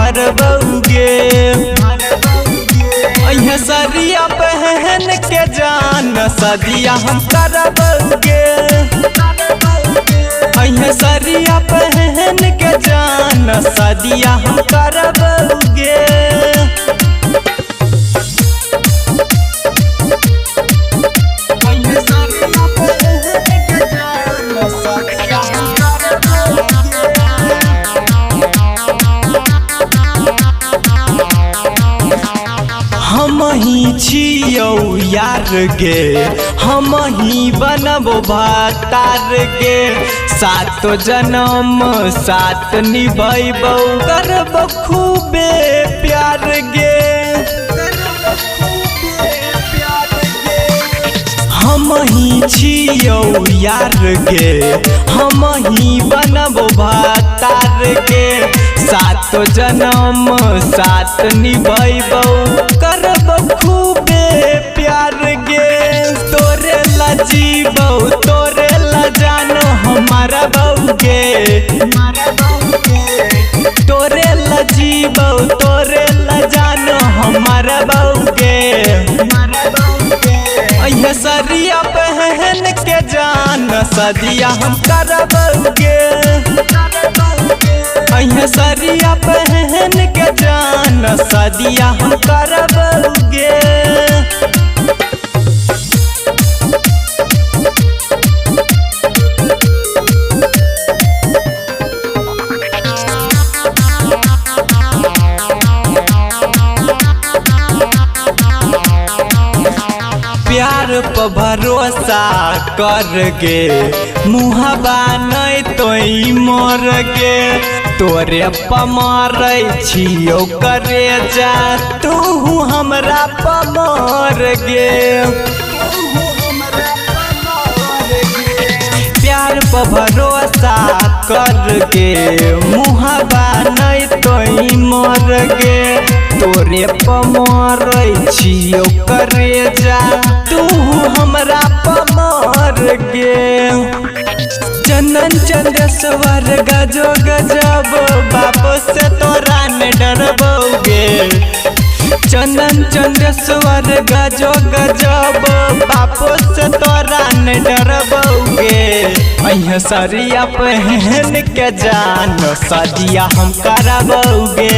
भरबौगे। अइहे सरिया पहन के जान सदिया हम करबौगे। अइहे सरिया पहन के जान सदिया हम करबौगे। हम ही छियौ यार गे, हम ही बनबो भतार गे। सातो जन्म साथ निभैबौ करबो खूबे प्यार गे। हम ही छियौ यार गे, हम ही बनबो भतार गे। सातो जन्म साथ निभैबौ करबो खूबे प्यार गे। तोरे ला जीबौ तोरे ला जानो हमारा बौगे। तोरे ला जीबौ तोरे ला जानो हमारा बौगे। अइहे सरिया पहन के जान सदिया हम करबौगे। अइहे सरिया पहन के जान सदिया हम करबौगे। प्यार पर भरोसा कर गे, मुहबा नहीं तोई मोर गे। तोरे पमारै छियौ करे जा तू हमरा पमर गे। प्यार पर भरोसा कर गे, मुहबा नहीं तोई मोर गे। तोरे पमारै छियौ करे जा तू हमरा पमर गे। चंदन चंद्रेश्वर गजो गजब बापो से तोरा न डरबौगे। चंदन चंद्रेश्वर गजो गजब बापो से तोरा न डरबौगे। अइहे सरिया पहन के जान सदिया हम करबौगे।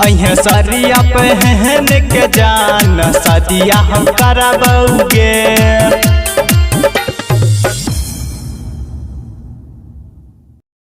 अइहे सरिया पहन के जान सदिया हम करबौगे।